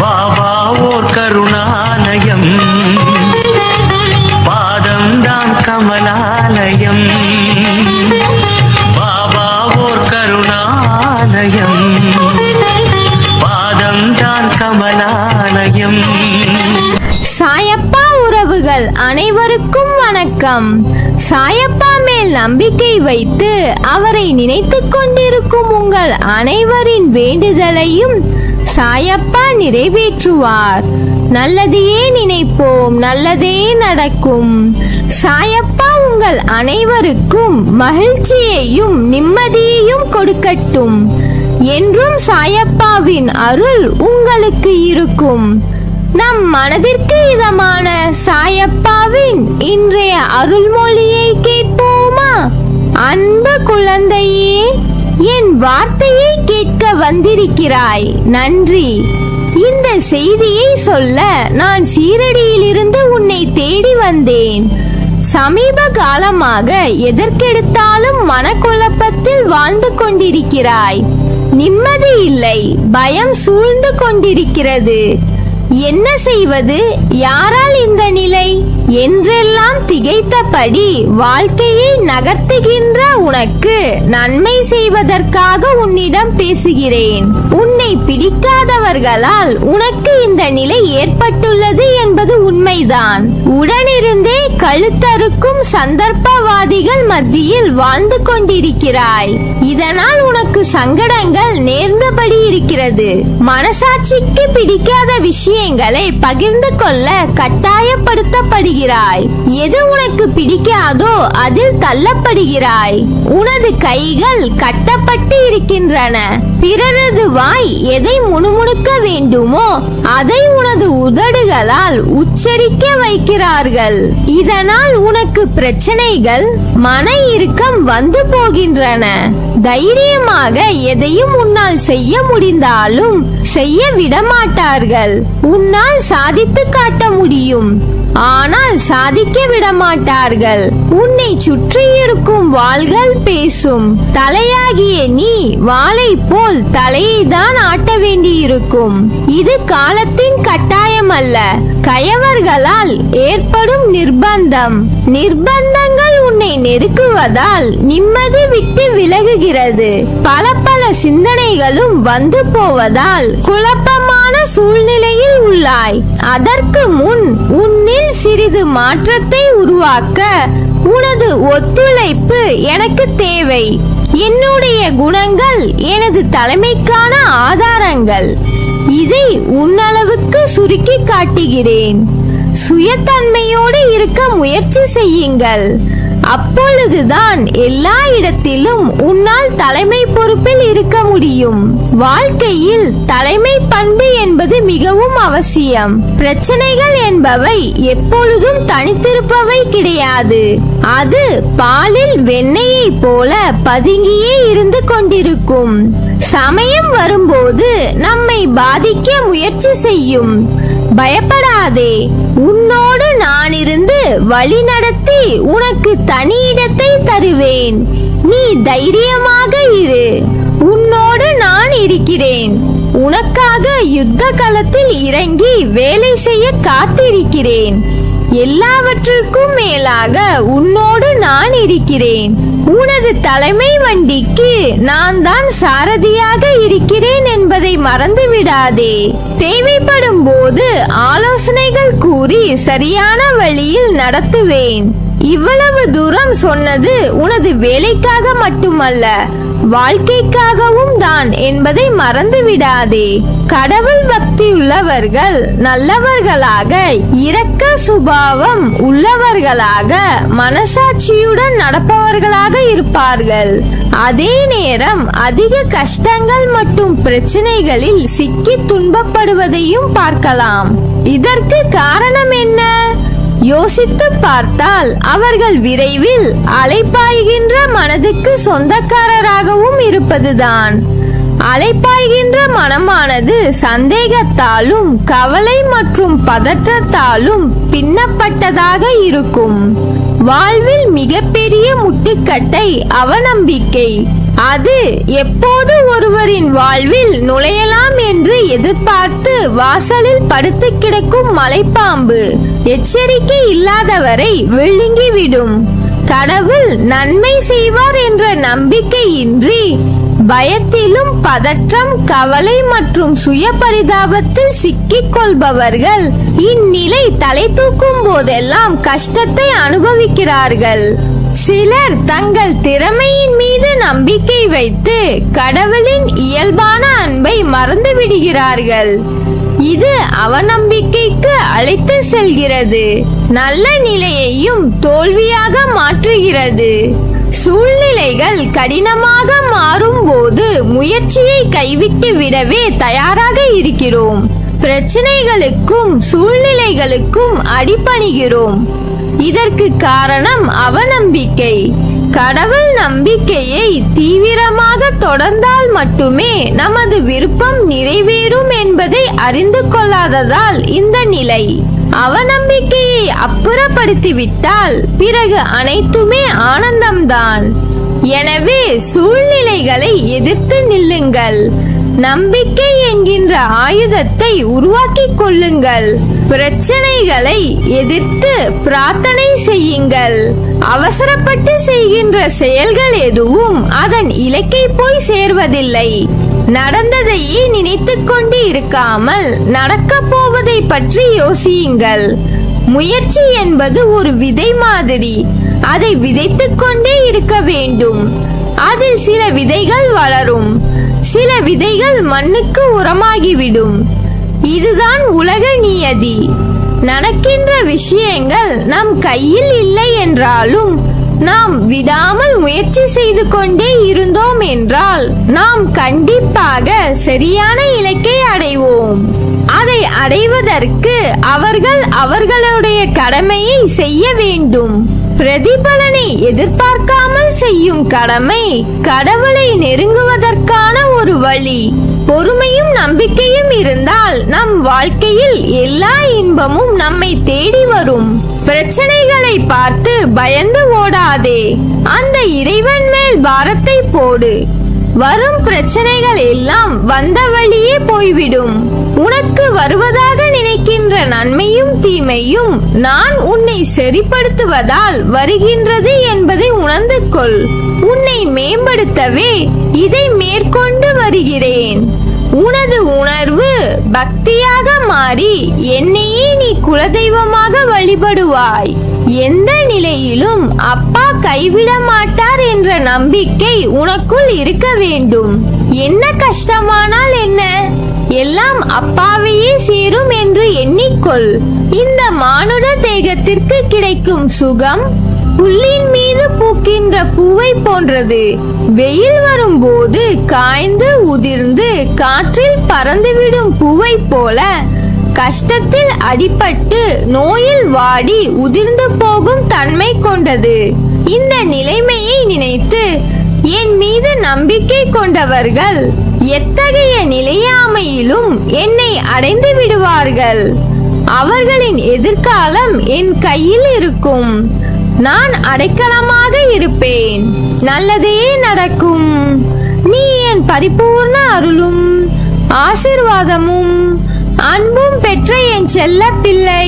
பாபா ஓர் கருணாலயம், பாதம்தான் கமலாலயம். பாபா ஓர் கருணாலயம், பாதம்தான் கமலாலயம். சாயப்பா உறவுகள் அனைவருக்கும் வணக்கம். சாயப்பா மேல் நம்பிக்கை வைத்து அவரை நினைத்துக் கொண்டிருக்கும் உங்கள் அனைவரின் வேண்டுதலையும் சாயப்பா நிறைவேற்றுவார். நல்லதையே நினைப்போம், நல்லதே நடக்கும். சாயப்பா உங்கள் அனைவருக்கும் மகிழ்ச்சியையும் நிம்மதியையும் கொடுக்கட்டும். என்றும் சாயப்பாவின் அருள் உங்களுக்கு இருக்கும். நம் மனதிற்கு இதமான சாயப்பாவின் இன்றைய அருள்மொழியை கேட்போமா? அன்பு குழந்தையே, என் வார்த்தையை கேட்க வந்திருக்கிறாய், நன்றி. இந்த செய்தியை சொல்ல நான் சீரடியிலிருந்து உன்னை தேடி வந்தேன். சமீப காலமாக எதற்கெடுத்தாலும் மனக்குழப்பத்தில் வாழ்ந்து கொண்டிருக்கிறாய். நிம்மதி இல்லை, பயம் சூழ்ந்து கொண்டிருக்கிறது. என்ன செய்வது, யாரால் இந்த நிலை என்றெல்லாம் திகைத்தபடி வாழ்க்கையை நகர்த்துகின்ற உனக்கு நன்மை செய்வதற்காக உன்னிடம் பேசுகிறேன். உன்னை பிடிக்காதவர்களால் உனக்கு இந்த நிலை ஏற்பட்டுள்ளது என்பது உண்மைதான். உடனிருந்தே கழுத்தறுக்கும் சந்தர்ப்பவாதிகள் மத்தியில் வாழ்ந்து கொண்டிருக்கிறாய். இதனால் உனக்கு சங்கடங்கள் நேர்ந்தபடி இருக்கிறது. மனசாட்சிக்கு பிடிக்காத விஷயங்களை பகிர்ந்து கொள்ள கட்டாயப்படுத்தப்படுகிறாய். எது உனக்கு பிடிக்காதோ அதில் தள்ளப்படுகிறாய். உனது கைகள் கட்டப்பட்டு இருக்கின்றன. பிறரது வாய் எதை முணுமுணுக்க வேண்டுமோ அதை உனது உதடுகளால் உச்சரிக்க வைக்கிறார்கள். இதனால் உனக்கு பிரச்சனைகள், மன இறுக்கம் வந்து போகின்றன. தைரியமாக எதையும் உன்னால் செய்ய முடிந்தாலும் செய்ய விடமாட்டார்கள். உன்னால் சாதித்து காட்ட முடியும், ஆனால் சாதிக்க விடமாட்டார்கள். உன்னை சுற்றி இருக்கும் வாள்கள் பேசும். தலையாகிய நீ வாளை போல் தலையை தான் ஆட்ட வேண்டியிருக்கும். இது காலத்தின் கட்டாயம் அல்ல, கயவர்களால் ஏற்படும் நிர்பந்தம். நிர்பந்தங்கள் உன்னை நெருக்குவதால் நிம்மதி விட்டு விலகுகிறது. பல பல சிந்தனைகளும் வந்து போவதால் குழப்பமான சூழ்நிலையில் உள்ளாய். அதற்கு முன் உன்னில் சிறிது மாற்றத்தை உருவாக்க உனது ஒத்துழைப்பு எனக்கு தேவை. என்னுடைய குணங்கள் எனது தலைமைக்கான ஆதாரங்கள். இதை உன்னளவுக்கு சுருக்கி காட்டுகிறேன். சுயத்தன்மையோடு இருக்க முயற்சி செய்யுங்கள். அப்பொழுதுதான் எல்லா இடத்திலும் உன்னால் தலைமை பொறுப்பில் இருக்க முடியும். வாழ்க்கையில் தலைமை பண்பு என்பது மிகவும் அவசியம். பிரச்சனைகள் என்பவை எப்பொழுதும் தனித்திருப்பவை கிடையாது. அது பாலில் வெண்ணெயை போல பதுங்கியே இருந்து கொண்டிருக்கும். சமயம் வரும்போது நம்மை பாதிக்க முயற்சி செய்யும். பயப்படாதே, உன்னோடு நான் இருந்து வழி நடத்தி உனக்கு தனி இடத்தை தருவேன். நீ தைரியமாக இரு, உன்னோடு நான் இருக்கிறேன். உனக்காக யுத்த களத்தில் இறங்கி வேலை செய்ய காத்திருக்கிறேன். எல்லாவற்றிற்கும் மேலாக உன்னோடு நான் இருக்கிறேன். உனது தலைமை வண்டிக்கு நான் தான் சாரதியாக இருக்கிறேன் என்பதை மறந்து விடாதே. தேவைப்படும் போது ஆலோசனைகள் கூறி சரியான வழியில் நடத்துவேன். இவ்வளவு தூரம் சொன்னது உனது வேலைக்காக மட்டுமல்ல, வாழ்க்கைக்காகவும் தான் என்பதை மறந்து விடாதே. கடவுள் பக்தி உள்ளவர்கள் நல்லவர்களாக, இரக்க சுபாவம் உள்ளவர்களாக, மனசாட்சியுடன் நடப்பவர்களாக இருப்பார்கள். அதே நேரம் அதிக கஷ்டங்கள் மற்றும் பிரச்சனைகளில் சிக்கி துன்பப்படுவதையும் பார்க்கலாம். இதற்கு காரணம் என்ன? யோசித்து பார்த்தால் அவர்கள் விரைவில் அலைப்பாய்கின்ற மனதுக்கு சொந்தக்காரராகவும் இருப்பதுதான். அலைப்பாய்கின்ற மனமானது சந்தேகத்தாலும் கவலை மற்றும் பதற்றத்தாலும் பின்னப்பட்டதாக இருக்கும். வாழ்வில் மிகப்பெரிய முட்டுக்கட்டை அவநம்பிக்கை. அது எப்போது ஒருவரின் வாழ்வில் நுழையலாம் என்று எதிர்பார்த்து வாசலில் படுத்து கிடக்கும் மலைப்பாம்பு எச்சரிக்கை இல்லாதவரை விழுங்கிவிடும். கடவுள் நன்மை செய்வார் என்ற நம்பிக்கையின்றி பயத்திலும் பதற்றம், கவலை மற்றும் சுய பரிதாபத்தில் சிக்கிக் கொள்பவர்கள் இந்நிலை தலை தூக்கும் போதெல்லாம் கஷ்டத்தை அனுபவிக்கிறார்கள். சிலர் தங்கள் திறமையின் மீது நம்பிக்கை வைத்து கடவுளின் இயல்பான அன்பை மறந்து விடுகிறார்கள். இது அவநம்பிக்கைக்கு அழைத்து செல்கிறது, நல்ல நிலையையும் தோல்வியாக மாற்றுகிறது. சூழ்நிலைகள் கடினமாக மாறும் போது முயற்சியை கைவிட்டு விடவே தயாராக இருக்கிறோம். பிரச்சனைகளுக்கும் சூழ்நிலைகளுக்கும் அடிபணிகிறோம். இதற்கு காரணம் அவநம்பிக்கை. கடவுள் நம்பிக்கையை தீவிரமாக தொடர்ந்தால் மட்டுமே நமது விருப்பம் நிறைவேறும் என்பதை அறிந்து கொள்ளாததால் இந்த நிலை. அவநம்பிக்கையை அப்புறப்படுத்திவிட்டால் பிறகு அனைத்துமே ஆனந்தம்தான். எனவே சூழ்நிலைகளை எதிர்த்து நில்லுங்கள். நம்பிக்கை என்கின்ற ஆயுதத்தை உருவாக்கிக் கொள்ளுங்கள். பிரச்சனைகளை எதிர்த்து பிரார்த்தனை செய்யுங்கள். அவசரப்பட்டு செய்கின்ற செயல்கள் எதுவும் அதன் இலக்கை போய் சேர்வதில்லை. நடந்ததையே நினைத்துக் கொண்டு இருக்காமல் நடக்கப் போவதை பற்றி யோசியுங்கள். முயற்சி என்பது ஒரு விதை மாதிரி. அதை விதைத்துக் கொண்டே இருக்க வேண்டும். அதில் சில விதைகள் வளரும், சில விதைகள் மண்ணுக்கு உரமாகிவிடும். இதுதான் உலக நியதி. நடக்கின்ற விஷயங்கள் நம் கையில் இல்லை என்றாலும் நாம் விடாமல் முயற்சி செய்து கொண்டே இருந்தோம் என்றால் நாம் கண்டிப்பாக சரியான இலக்கை அடைவோம். அதை அடைவதற்கு அவர்கள் அவர்களுடைய கடமையை செய்ய வேண்டும். பிரதிபலனை எதிர்பார்க்காமல் செய்யும் கடமை கடவுளை நெருங்குவதற்கான ஒரு வழி. பொறுமையும் நம்பிக்கையும் இருந்தால் நம் வாழ்க்கையில் எல்லா இன்பமும் நம்மை தேடி வரும். பிரச்சனைகளை பார்த்து பயந்து ஓடாதே. அந்த இறைவன் மேல் பாரத்தை போடு. வரும் பிரச்சனைகள் எல்லாம் வந்த வழியே போய்விடும். உனக்கு வருவதாக நினைக்கின்ற நன்மையும் தீமையும் நான் உன்னை சரிப்படுத்துவதால் வருகின்றது என்பதை உணர்ந்து கொள். உன்னை மேம்படுத்தவே இதை மேற்கொண்டு வருகிறேன். உனது உணர்வு பக்தியாக மாறி என்னையே நீ குலதெய்வமாக வழிபடுவாய். எந்த நிலையிலும் அப்பா கைவிட மாட்டார் என்ற நம்பிக்கை உனக்குள் இருக்க வேண்டும். என்ன கஷ்டமானால் என்ன, எல்லாம் அப்பாவையே சேரும் என்று எண்ணிக்கொள். இந்த மானுட தேகத்திற்கு கிடைக்கும் சுகம் புல்லின் மீது பூக்கின்ற பூவை போன்றது. வெயில் வரும்போது காய்ந்து உதிர்ந்து காற்றில் பறந்துவிடும் பூவை போல கஷ்டத்தில் அடிபட்டு நோயில் வாடி உதிர்ந்து போகும் தன்மை கொண்டது. இந்த நிலைமையை நினைத்து என் மீது நம்பிக்கை கொண்டவர்கள் எத்தகைய நிலையாமையிலும் என்னை அடைந்து விடுவார்கள். அவர்களின் எதிர்காலம் என் கையில் இருக்கும். நான் அடைக்கலமாக இருப்பேன். நல்லதே நடக்கும். நீ என் பரிபூர்ண அருளும் ஆசீர்வாதமும் அன்பும் பெற்ற என் செல்ல பிள்ளை.